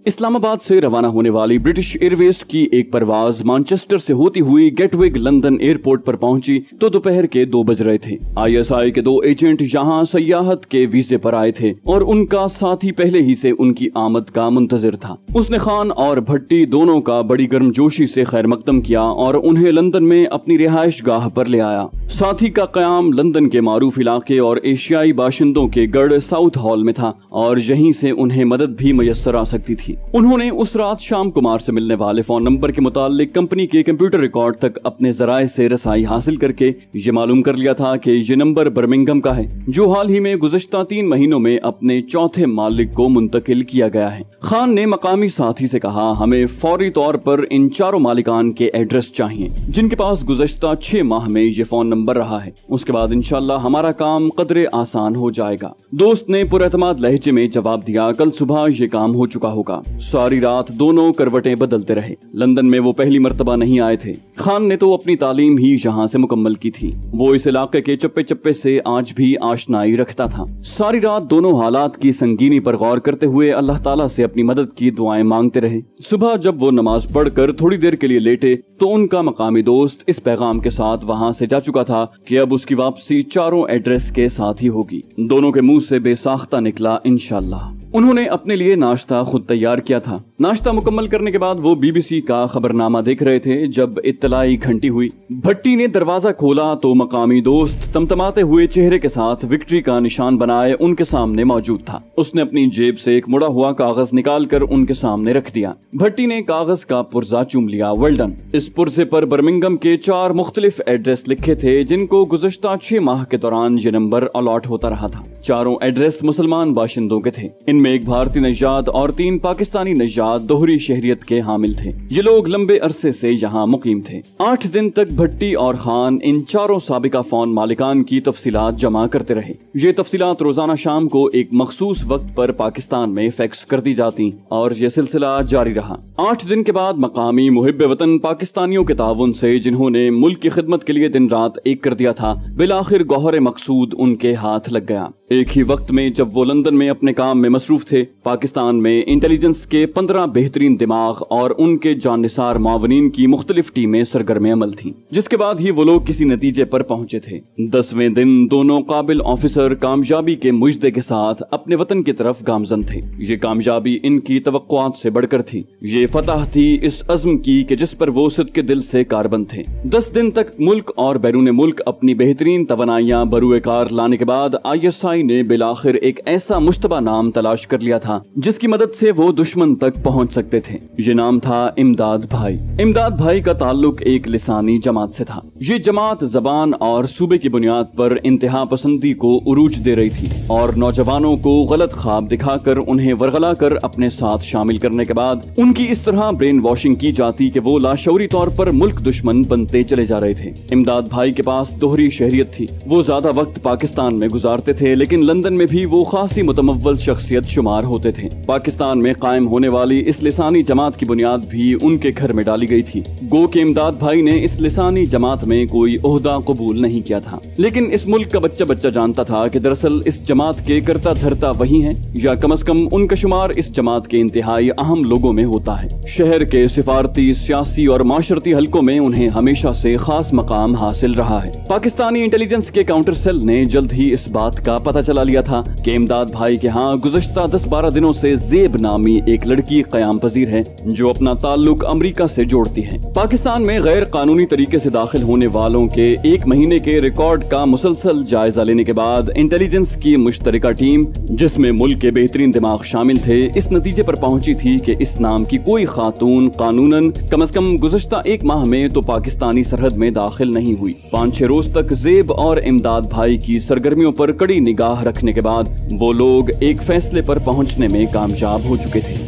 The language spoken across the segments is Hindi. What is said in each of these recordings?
इस्लामाबाद से रवाना होने वाली ब्रिटिश एयरवेज की एक परवाज मैनचेस्टर से होती हुई गेटविक लंदन एयरपोर्ट पर पहुंची तो दोपहर के 2 बज रहे थे। आईएसआई के 2 एजेंट यहाँ सयाहत के वीजे पर आए थे और उनका साथी पहले ही से उनकी आमद का मुंतजिर था। उसने खान और भट्टी दोनों का बड़ी गर्मजोशी से खैर मकदम किया और उन्हें लंदन में अपनी रिहाइश गाह पर ले आया। साथी का कयाम लंदन के मारूफ इलाके और एशियाई बाशिंदों के गढ़ साउथ हॉल में था और यहीं से उन्हें मदद भी मयसर आ सकती थी। उन्होंने उस रात शाम कुमार से मिलने वाले फोन नंबर के मुतालिक कंपनी के कंप्यूटर रिकॉर्ड तक अपने जराए से रसाई हासिल करके ये मालूम कर लिया था कि ये नंबर बर्मिंघम का है, जो हाल ही में गुज़श्ता 3 महीनों में अपने चौथे मालिक को मुंतकिल किया गया है। खान ने मकामी साथी से कहा, हमें फौरी तौर पर इन 4 मालिकान के एड्रेस चाहिए जिनके पास गुज़श्ता 6 माह में ये फोन नंबर रहा है। उसके बाद इंशाल्लाह हमारा काम कदरे आसान हो जाएगा। दोस्त ने पुरएतमाद लहजे में जवाब दिया, कल सुबह ये काम हो चुका होगा। सारी रात दोनों करवटें बदलते रहे। लंदन में वो पहली मर्तबा नहीं आए थे। खान ने तो अपनी तालीम ही यहाँ से मुकम्मल की थी। वो इस इलाके के चप्पे चप्पे से आज भी आशनाई रखता था। सारी रात दोनों हालात की संगीनी पर गौर करते हुए अल्लाह ताला से अपनी मदद की दुआएं मांगते रहे। सुबह जब वो नमाज पढ़कर थोड़ी देर के लिए लेटे तो उनका मकामी दोस्त इस पैगाम के साथ वहाँ से जा चुका था कि अब उसकी वापसी 4 एड्रेस के साथ ही होगी। दोनों के मुंह से बेसाख्ता निकला, इंशाल्लाह। उन्होंने अपने लिए नाश्ता खुद तैयार किया था। नाश्ता मुकम्मल करने के बाद वो बीबीसी का खबरनामा देख रहे थे जब इत्तलाई घंटी हुई। भट्टी ने दरवाजा खोला तो मकामी दोस्त तमतमाते हुए चेहरे के साथ विक्ट्री का निशान बनाए उनके सामने मौजूद था। उसने अपनी जेब से एक मुड़ा हुआ कागज निकाल कर उनके सामने रख दिया। भट्टी ने कागज का पुर्जा चूम लिया। Well done. इस पुर्जे पर बर्मिंघम के 4 मुख्तलिफ एड्रेस लिखे थे जिनको गुज़श्ता 6 माह के दौरान ये नंबर अलॉट होता रहा था। चारों एड्रेस मुसलमान बाशिंदों के थे। इनमें एक भारतीय नजाद और 3 पाकिस्तानी नजाद दोहरी शहरियत के हामिल थे। ये लोग लंबे अरसे से यहाँ मुकीम थे। 8 दिन तक भट्टी और खान इन 4 साबिका फोन मालिकान की तफसीलात जमा करते रहे। ये तफसीलात रोजाना शाम को एक मखसूस वक्त पर पाकिस्तान में फैक्स कर दी जाती और ये सिलसिला जारी रहा। 8 दिन के बाद मकामी मुहिब्बे वतन पाकिस्तानियों के ताउन से, जिन्होंने मुल्क की खिदमत के लिए दिन रात एक कर दिया था, बिलाखिर गौहर मकसूद उनके हाथ लग गया। एक ही वक्त में जब वो लंदन में अपने काम में मसरूफ थे, पाकिस्तान में इंटेलिजेंस के 15 बेहतरीन दिमाग और उनके जाननिसार मावनीन की मुख्तलिफ टीमें सरगर्म अमल थीं, जिसके बाद ही वो लोग किसी नतीजे पर पहुंचे थे। 10वें दिन दोनों काबिल ऑफिसर कामयाबी के मुजदे के साथ अपने वतन की तरफ गामजन थे। ये कामयाबी इनकी तवक्कुआत से बढ़कर थी। ये फतह थी इस अज़्म की कि जिस पर वो सिद्क़े दिल से कारबंद थे। 10 दिन तक मुल्क और बैरून मुल्क अपनी बेहतरीन तवानाइयां बरूए कार लाने के बाद आईएसआई ने बिलाखिर एक ऐसा मुश्तबा नाम तलाश कर लिया था जिसकी मदद से वो दुश्मन तक पहुंच सकते थे। ये नाम था इमदाद भाई। इमदाद भाई का ताल्लुक एक लिसानी जमात से था। ये जमात जबान और सूबे की बुनियाद पर इंतहा पसंदी को उरूज दे रही थी और नौजवानों को गलत ख्वाब दिखाकर उन्हें वरगला कर अपने साथ शामिल करने के बाद उनकी इस तरह ब्रेन वॉशिंग की जाती कि वो लाशौरी तौर पर मुल्क दुश्मन बनते चले जा रहे थे। इमदाद भाई के पास दोहरी शहरियत थी। वो ज्यादा वक्त पाकिस्तान में गुजारते थे, लेकिन लंदन में भी वो खासी मुतमव्वल शख्सियत शुमार होते थे। पाकिस्तान में कायम होने वाली इस लिसानी जमात की बुनियाद भी उनके घर में डाली गई थी। गो के इमदाद भाई ने इस लिसानी जमात में कोई ओहदा कबूल नहीं किया था, लेकिन इस मुल्क का बच्चा बच्चा जानता था कि दरअसल इस जमात के करता धरता वही हैं, या कम से कम उनका शुमार इस जमात के इंतहाई अहम लोगों में होता है। शहर के सिफारती, सियासी और माशरती हलकों में उन्हें हमेशा से खास मकाम हासिल रहा है। पाकिस्तानी इंटेलिजेंस के काउंटर सेल ने जल्द ही इस बात का पता चला लिया था कि इमदाद भाई के यहाँ गुज़श्ता 10-12 दिनों से ज़ेब नामी एक लड़की क़याम पजीर है जो अपना ताल्लुक अमेरिका से जोड़ती है। पाकिस्तान में गैर कानूनी तरीके से दाखिल होने वालों के 1 महीने के रिकॉर्ड का मुसलसल जायजा लेने के बाद इंटेलिजेंस की मुश्तरका टीम, जिसमें मुल्क के बेहतरीन दिमाग शामिल थे, इस नतीजे पर पहुंची थी कि इस नाम की कोई खातून कानूनन कम से कम गुज़श्ता 1 माह में तो पाकिस्तानी सरहद में दाखिल नहीं हुई। 5-6 रोज तक ज़ेब और इमदाद भाई की सरगर्मियों पर कड़ी निगाह रखने के बाद वो लोग एक फैसले पर पहुंचने में कामयाब हो चुके थे।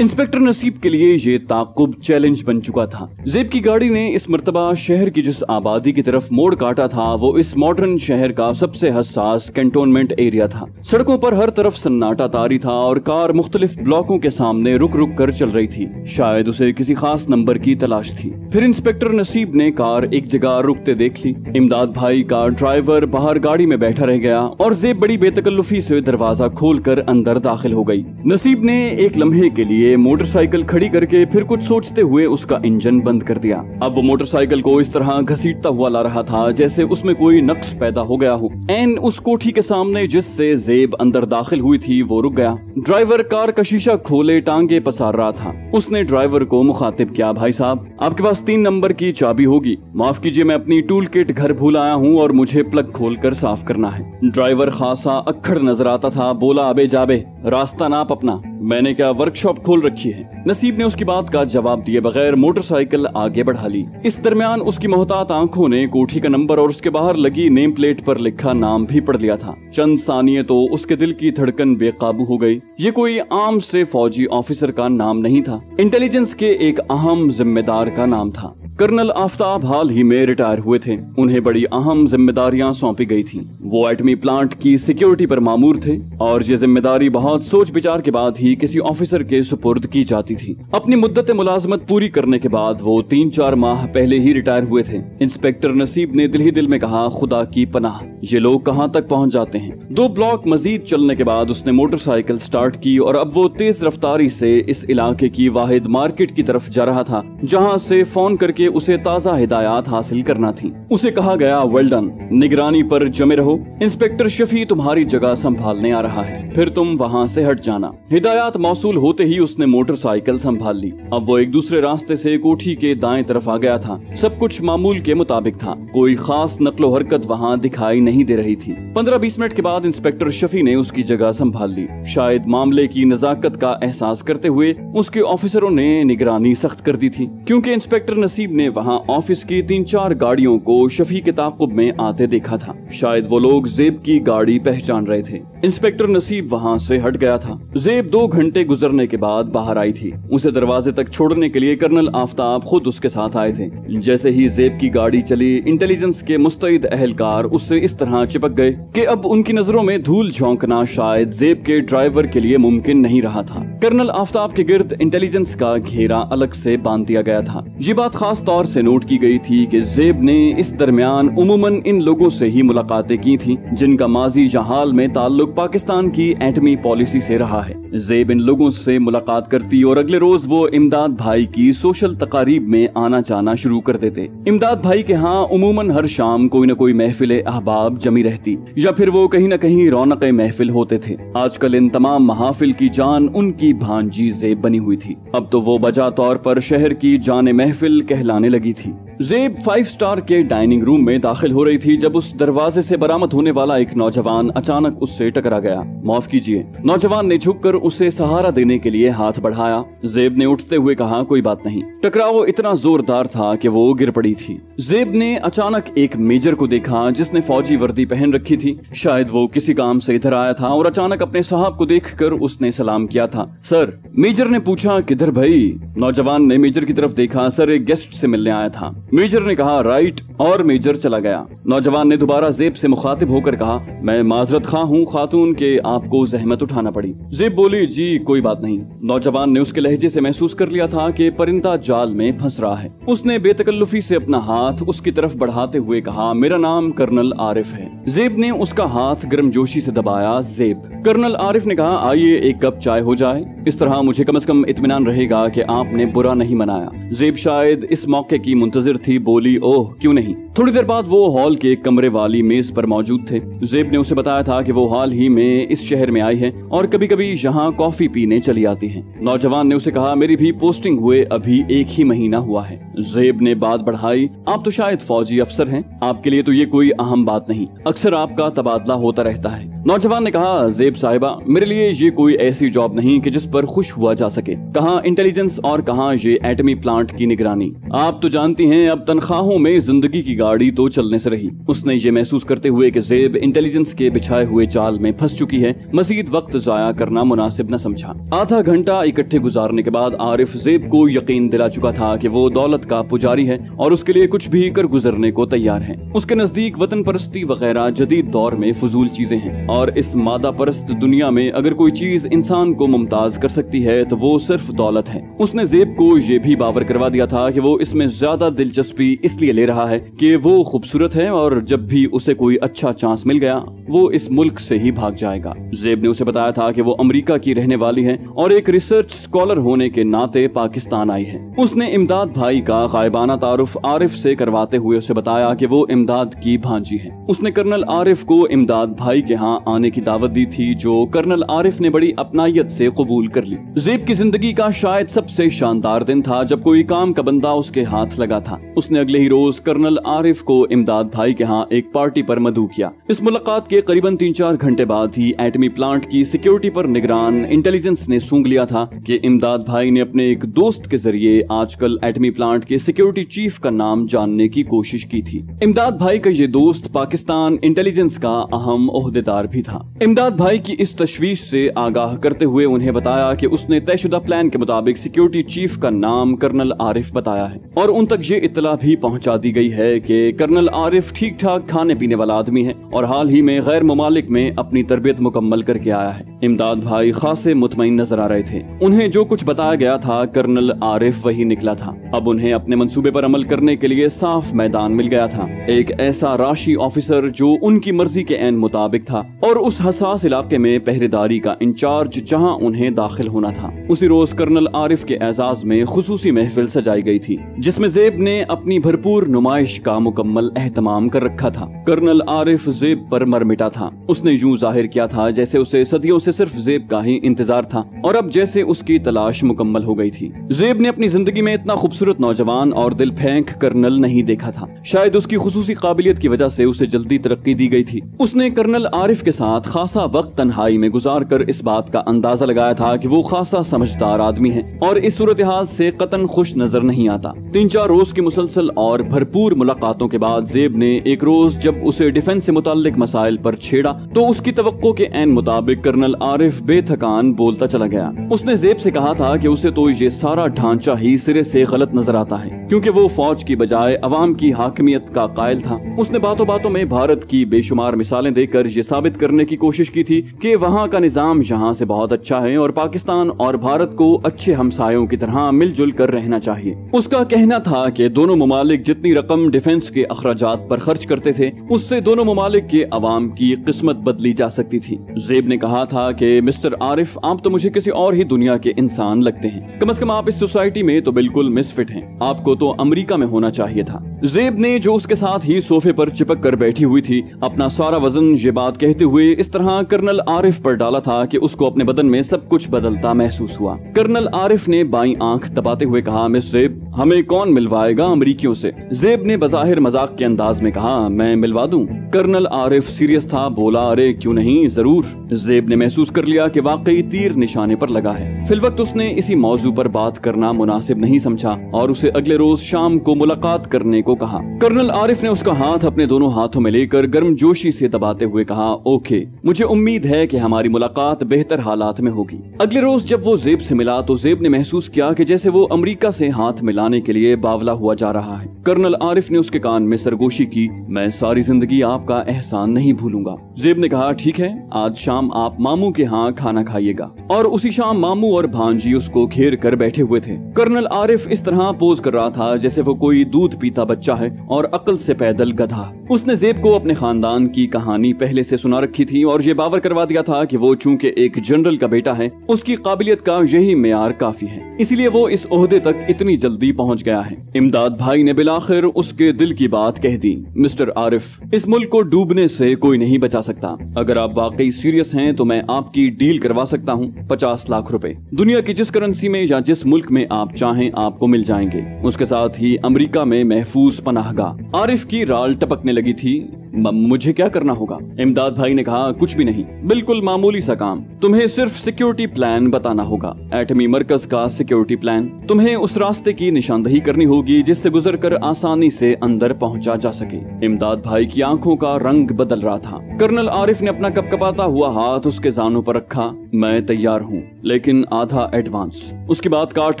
इंस्पेक्टर नसीब के लिए ये ताक़ुब चैलेंज बन चुका था। ज़ेब की गाड़ी ने इस मर्तबा शहर की जिस आबादी की तरफ मोड़ काटा था वो इस मॉडर्न शहर का सबसे हसास कैंटोनमेंट एरिया था। सड़कों पर हर तरफ सन्नाटा तारी था और कार मुख्तलिफ ब्लॉकों के सामने रुक रुक कर चल रही थी। शायद उसे किसी खास नंबर की तलाश थी। फिर इंस्पेक्टर नसीब ने कार एक जगह रुकते देख ली। इमदाद भाई का ड्राइवर बाहर गाड़ी में बैठा रह गया और ज़ेब बड़ी बेतकल्लुफी से दरवाजा खोलकर अंदर दाखिल हो गई। नसीब ने एक लम्हे के लिए मोटरसाइकिल खड़ी करके फिर कुछ सोचते हुए उसका इंजन बंद कर दिया। अब वो मोटरसाइकिल को इस तरह घसीटता हुआ ला रहा था जैसे उसमें कोई नक्स पैदा हो गया हो। एन उस कोठी के सामने जिससे ज़ेब अंदर दाखिल हुई थी वो रुक गया। ड्राइवर कार का शीशा खोले टांगे पसार रहा था। उसने ड्राइवर को मुखातिब किया, भाई साहब आपके पास 3 नंबर की चाबी होगी। माफ कीजिए मैं अपनी टूल किट घर भूल आया हूँ और मुझे प्लग खोल कर साफ करना है। ड्राइवर खासा अक्खड़ नजर आता था। बोला, अबे जाबे रास्ता नाप अपना, मैंने क्या वर्कशॉप खोल रखी है। नसीब ने उसकी बात का जवाब दिए बगैर मोटरसाइकिल आगे बढ़ा ली। इस दरमियान उसकी मोहतात आंखों ने कोठी का नंबर और उसके बाहर लगी नेम प्लेट पर लिखा नाम भी पढ़ लिया था। चंद सानिये तो उसके दिल की धड़कन बेकाबू हो गई। ये कोई आम से फौजी ऑफिसर का नाम नहीं था, इंटेलिजेंस के एक अहम जिम्मेदार का नाम था। कर्नल आफ्ताब हाल ही में रिटायर हुए थे। उन्हें बड़ी अहम जिम्मेदारियां सौंपी गई थी। वो एटमी प्लांट की सिक्योरिटी पर मामूर थे और ये जिम्मेदारी बहुत सोच विचार के बाद ही किसी ऑफिसर के सुपुर्द की जाती थी। अपनी मुद्दत मुलाजमत पूरी करने के बाद वो 3-4 माह पहले ही रिटायर हुए थे। इंस्पेक्टर नसीब ने दिल ही दिल में कहा, खुदा की पनाह, ये लोग कहाँ तक पहुँच जाते हैं। 2 ब्लॉक मजीद चलने के बाद उसने मोटरसाइकिल स्टार्ट की और अब वो तेज रफ्तारी से इस इलाके की वाहिद मार्केट की तरफ जा रहा था जहाँ से फोन करके उसे ताज़ा हिदायत हासिल करना थी। उसे कहा गया, वेल डन, निगरानी पर जमे रहो, इंस्पेक्टर शफी तुम्हारी जगह संभालने आ रहा है, फिर तुम वहाँ से हट जाना। हिदायत मौसूल होते ही उसने मोटरसाइकिल संभाल ली। अब वो एक दूसरे रास्ते से कोठी के दाएं तरफ आ गया था। सब कुछ मामूल के मुताबिक था। कोई खास नकलो हरकत वहाँ दिखाई नहीं दे रही थी। 15-20 मिनट के बाद इंस्पेक्टर शफी ने उसकी जगह संभाल ली। शायद मामले की नजाकत का एहसास करते हुए उसके ऑफिसरों ने निगरानी सख्त कर दी थी, क्योंकि इंस्पेक्टर नसीब ने वहाँ ऑफिस की 3-4 गाड़ियों को शफी के ताक़ुब में आते देखा था। शायद वो लोग ज़ेब की गाड़ी पहचान रहे थे। इंस्पेक्टर नसीब वहाँ से हट गया था। ज़ेब 2 घंटे गुजरने के बाद बाहर आई थी। उसे दरवाजे तक छोड़ने के लिए कर्नल आफ्ताब खुद उसके साथ आए थे। जैसे ही ज़ेब की गाड़ी चली, इंटेलिजेंस के मुस्तैद अहलकार उससे इस तरह चिपक गए कि अब उनकी नजरों में धूल झोंकना शायद ज़ेब के ड्राइवर के लिए मुमकिन नहीं रहा था। कर्नल आफ्ताब के गिर्द इंटेलिजेंस का घेरा अलग से बांध दिया गया था। ये बात खास तौर से नोट की गई थी कि ज़ेब ने इस दरमियान उमूमन इन लोगों से ही मुलाकातें की थी जिनका माजी या हाल में ताल्लुक पाकिस्तान की एटमी पॉलिसी से रहा है। ज़ेब इन लोगों से मुलाकात करती और अगले रोज वो इमदाद भाई की सोशल तकारीब में आना जाना शुरू कर देते। इमदाद भाई के यहाँ उमूमन हर शाम कोई न कोई महफिल अहबाब जमी रहती या फिर वो कहीं न कहीं रौनक महफिल होते थे। आजकल इन तमाम महाफिल की जान उनकी भांजी ज़ेब बनी हुई थी। अब तो वो बजा तौर पर शहर की जाने महफिल कहलाने लगी थी। ज़ेब 5 स्टार के डाइनिंग रूम में दाखिल हो रही थी जब उस दरवाजे से बरामद होने वाला एक नौजवान अचानक उससे टकरा गया। माफ कीजिए, नौजवान ने झुककर उसे सहारा देने के लिए हाथ बढ़ाया। ज़ेब ने उठते हुए कहा, कोई बात नहीं। टकराव इतना जोरदार था कि वो गिर पड़ी थी। ज़ेब ने अचानक एक मेजर को देखा जिसने फौजी वर्दी पहन रखी थी। शायद वो किसी काम से इधर आया था और अचानक अपने साहब को देखकर उसने सलाम किया था। सर, मेजर ने पूछा, किधर भाई? नौजवान ने मेजर की तरफ देखा। सर, एक गेस्ट से मिलने आया था। मेजर ने कहा, राइट, और मेजर चला गया। नौजवान ने दोबारा ज़ेब से मुखातिब होकर कहा, मैं माजरत खां हूँ खातून के आपको जहमत उठाना पड़ी। ज़ेब बोली, जी कोई बात नहीं। नौजवान ने उसके लहजे से महसूस कर लिया था कि परिंदा जाल में फंस रहा है। उसने बेतकल्लुफी से अपना हाथ उसकी तरफ बढ़ाते हुए कहा, मेरा नाम कर्नल आरिफ है। ज़ेब ने उसका हाथ गर्मजोशी से दबाया। ज़ेब, कर्नल आरिफ ने कहा, आइए एक कप चाय हो जाए, इस तरह मुझे कम से कम इत्मीनान रहेगा कि आपने बुरा नहीं मनाया। ज़ेब शायद इस मौके की मुंतजिर थी, बोली, ओह क्यों नहीं। थोड़ी देर बाद वो हॉल के कमरे वाली मेज पर मौजूद थे। ज़ेब ने उसे बताया था कि वो हाल ही में इस शहर में आई है और कभी कभी यहाँ कॉफी पीने चली आती है। नौजवान ने उसे कहा, मेरी भी पोस्टिंग हुए अभी 1 ही महीना हुआ है। ज़ेब ने बात बढ़ाई, आप तो शायद फौजी अफसर हैं, आपके लिए तो ये कोई अहम बात नहीं, अक्सर आपका तबादला होता रहता है। नौजवान ने कहा, ज़ेब साहिबा, मेरे लिए ये कोई ऐसी जॉब नहीं कि जिस पर खुश हुआ जा सके। कहाँ इंटेलिजेंस और कहाँ ये एटमी प्लांट की निगरानी। आप तो जानती हैं अब तनख्वाहों में जिंदगी की गाड़ी तो चलने से रही। उसने ये महसूस करते हुए कि ज़ेब इंटेलिजेंस के बिछाए हुए जाल में फंस चुकी है, मजीद वक्त जाया करना मुनासिब न समझा। आधा घंटा इकट्ठे गुजारने के बाद आरिफ ज़ेब को यकीन दिला चुका था कि वो दौलत का पुजारी है और उसके लिए कुछ भी कर गुजरने को तैयार है। उसके नजदीक वतन परस्ती वगैरह जदीद दौर में फजूल चीजें हैं और इस मादा परस्त दुनिया में अगर कोई चीज इंसान को मुमताज कर सकती है तो वो सिर्फ दौलत है। उसने ज़ेब को ये भी बावर करवा दिया था कि वो इसमें ज्यादा दिलचस्पी इसलिए ले रहा है कि वो खूबसूरत है और जब भी उसे कोई अच्छा चांस मिल गया वो इस मुल्क से ही भाग जाएगा। ज़ेब ने उसे बताया था कि वो अमेरिका की रहने वाली है और एक रिसर्च स्कॉलर होने के नाते पाकिस्तान आई है। उसने इमदाद भाई का गायबाना तारुफ आरिफ से करवाते हुए उसे बताया कि वो इमदाद की भांजी है। उसने कर्नल आरिफ को इमदाद भाई के यहाँ आने की दावत दी थी, जो कर्नल आरिफ ने बड़ी अपनायत से कबूल कर ली। ज़ेब की जिंदगी का शायद सबसे शानदार दिन था जब कोई काम का बंदा उसके हाथ लगा था। उसने अगले ही रोज कर्नल आरिफ को इमदाद भाई के यहाँ एक पार्टी पर मदऊ किया। इस मुलाकात के करीबन 3-4 घंटे बाद ही एटमी प्लांट की सिक्योरिटी पर निगरान इंटेलिजेंस ने सूंघ लिया था कि इमदाद भाई ने अपने एक दोस्त के जरिए आजकल एटमी प्लांट के सिक्योरिटी चीफ का नाम जानने की कोशिश की थी। इमदाद भाई का ये दोस्त पाकिस्तान इंटेलिजेंस का अहम ओहदेदार भी था। इमदाद भाई की इस तशवीश से आगाह करते हुए उन्हें बताया कि उसने तयशुदा प्लान के मुताबिक सिक्योरिटी चीफ का नाम कर्नल आरिफ बताया है और उन तक ये इत्तला भी पहुंचा दी गई है कि कर्नल आरिफ ठीक ठाक खाने पीने वाला आदमी है और हाल ही में गैर ममालिक में अपनी तरबियत मुकम्मल करके आया है। इमदाद भाई खासे मुतमईन नजर आ रहे थे। उन्हें जो कुछ बताया गया था कर्नल आरिफ वही निकला था। अब उन्हें अपने मंसूबे पर अमल करने के लिए साफ मैदान मिल गया था। एक ऐसा राशि ऑफिसर जो उनकी मर्जी के ऐन मुताबिक था और उस हसास इलाके में पहरेदारी का इंचार्ज जहां उन्हें दाखिल होना था। उसी रोज कर्नल आरिफ के एजाज में खुसूसी महफिल सजाई गई थी जिसमें ज़ेब ने अपनी भरपूर नुमाइश का मुकम्मल एहतमाम कर रखा था। कर्नल आरिफ ज़ेब पर मर मिटा था। उसने यूं जाहिर किया था जैसे उसे सदियों से सिर्फ ज़ेब का ही इंतजार था और अब जैसे उसकी तलाश मुकम्मल हो गई थी। ज़ेब ने अपनी जिंदगी में इतना खूबसूरत नौजवान और दिल फेंक कर्नल नहीं देखा था। शायद उसकी खुसूसी काबिलियत की वजह से उसे जल्दी तरक्की दी गई थी। उसने कर्नल आरिफ के साथ खासा वक्त तन्हाई में गुजार कर इस बात का अंदाजा लगाया था कि वो खासा समझदार आदमी है और इस सूरत हाल से कतन खुश नजर नहीं आता। 3-4 रोज की मुसलसल और भरपूर मुलाकातों के बाद ज़ेब ने एक रोज जब उसे डिफेंस से मुताल्लिक मसाइल पर छेड़ा तो उसकी तवक्को के ऐन मुताबिक कर्नल आरिफ बेथकान बोलता चला गया। उसने ज़ेब से कहा था कि उसे तो ये सारा ढांचा ही सिरे से गलत नजर आता है क्योंकि वो फौज की बजाय अवाम की हाकिमियत का कायल था। उसने बातों बातों में भारत की बेशुमार मिसालें देकर ये साबित करने की कोशिश की थी कि वहाँ का निजाम यहाँ से बहुत अच्छा है और पाकिस्तान और भारत को अच्छे हमसायों की तरह मिलजुल कर रहना चाहिए। उसका कहना था कि दोनों ममालिक जितनी रकम डिफेंस के अखराजात पर खर्च करते थे उससे दोनों ममालिक के अवाम की किस्मत बदली जा सकती थी। ज़ेब ने कहा था कि मिस्टर आरिफ, आप तो मुझे किसी और ही दुनिया के इंसान लगते हैं। कम से कम आप इस सोसाइटी में तो बिल्कुल मिसफिट हैं। आपको तो अमेरिका में होना चाहिए था। ज़ेब ने, जो उसके साथ ही सोफे पर चिपक कर बैठी हुई थी, अपना सारा वजन ये बात कहते हुए इस तरह कर्नल आरिफ पर डाला था कि उसको अपने बदन में सब कुछ बदलता महसूस हुआ। कर्नल आरिफ ने बाईं आंख दबाते हुए कहा, मिस ज़ेब, हमें कौन मिलवाएगा अमरीकियों से? ज़ेब ने बज़ाहिर मजाक के अंदाज में कहा, मैं मिलवा दूं। कर्नल आरिफ सीरियस था, बोला, अरे क्यों नहीं, जरूर। ज़ेब ने महसूस कर लिया कि वाकई तीर निशाने पर लगा है। फिलवक्त उसने इसी मौजू पर बात करना मुनासिब नहीं समझा और उसे अगले रोज शाम को मुलाकात करने को कहा। कर्नल आरिफ ने उसका हाथ अपने दोनों हाथों में लेकर गर्मजोशी से दबाते हुए कहा, ओके, मुझे उम्मीद है कि हमारी मुलाकात बेहतर हालात में होगी। अगले रोज जब वो ज़ेब से मिला तो ज़ेब ने महसूस किया कि जैसे वो अमेरिका से हाथ मिलाने के लिए बावला हुआ जा रहा है। कर्नल आरिफ ने उसके कान में सरगोशी की, मैं सारी जिंदगी आपका एहसान नहीं भूलूंगा। ज़ेब ने कहा, ठीक है, आज शाम आप मामू के यहाँ खाना खाइएगा। और उसी शाम मामू और भांजी उसको घेर कर बैठे हुए थे। कर्नल आरिफ इस तरह पोज कर रहा था जैसे वो कोई दूध पीता बच्चा है और अक्ल से पैदल गधा। उसने ज़ेब को अपने खानदान की कहानी पहले से सुना रखी थी और ये बावर करवा दिया था कि वो चूंकि एक जनरल का बेटा है, उसकी काबिलियत का यही मेयार काफी है, इसलिए वो इस ओहदे तक इतनी जल्दी पहुंच गया है। इमदाद भाई ने बिलाखिर उसके दिल की बात कह दी, मिस्टर आरिफ, इस मुल्क को डूबने से कोई नहीं बचा सकता। अगर आप वाकई सीरियस हैं तो मैं आपकी डील करवा सकता हूँ। 50 लाख रुपए दुनिया की जिस करेंसी में या जिस मुल्क में आप चाहें आपको मिल जाएंगे। उसके साथ ही अमेरिका में महफूज पनाहगाह। आरिफ की राल टपकने लगी थी। मुझे क्या करना होगा? इमदाद भाई ने कहा, कुछ भी नहीं, बिल्कुल मामूली सा काम। तुम्हें सिर्फ सिक्योरिटी प्लान बताना होगा, एटमी मरकज का सिक्योरिटी प्लान। तुम्हें उस रास्ते की निशानदही करनी होगी जिससे गुजरकर आसानी से अंदर पहुंचा जा सके। इमदाद भाई की आंखों का रंग बदल रहा था। कर्नल आरिफ ने अपना कपकपाता हुआ हाथ उसके जानों पर रखा। मैं तैयार हूँ, लेकिन आधा एडवांस। उसकी बात काट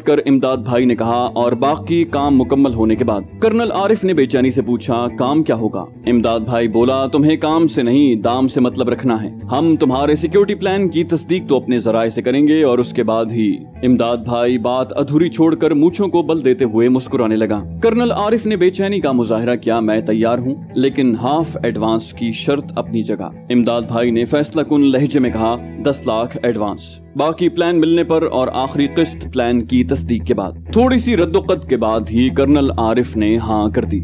कर इमदाद भाई ने कहा, और बाकी काम मुकम्मल होने के बाद। कर्नल आरिफ ने बेचैनी से पूछा, काम क्या होगा? इमदाद भाई बोला, तुम्हें काम से नहीं दाम से मतलब रखना है। हम तुम्हारे सिक्योरिटी प्लान की तस्दीक तो अपने जराए से करेंगे और उसके बाद ही। इमदाद भाई बात अधूरी छोड़कर मूंछों को बल देते हुए मुस्कुराने लगा। कर्नल आरिफ ने बेचैनी का मुजाहिरा किया, मैं तैयार हूँ, लेकिन हाफ एडवांस की शर्त अपनी जगह। इमदाद भाई ने फैसला कुन लहजे में कहा, 10 लाख एडवांस, बाकी प्लान मिलने पर और आखिरी किस्त प्लान की तस्दीक के बाद। थोड़ी सी रद्दोकत के बाद ही कर्नल आरिफ ने हाँ कर दी।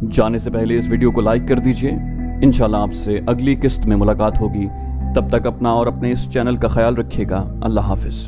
जाने से पहले इस वीडियो को लाइक कर दीजिए। इंशाल्लाह आपसे अगली किस्त में मुलाकात होगी। तब तक अपना और अपने इस चैनल का ख्याल रखिएगा। अल्लाह हाफिज।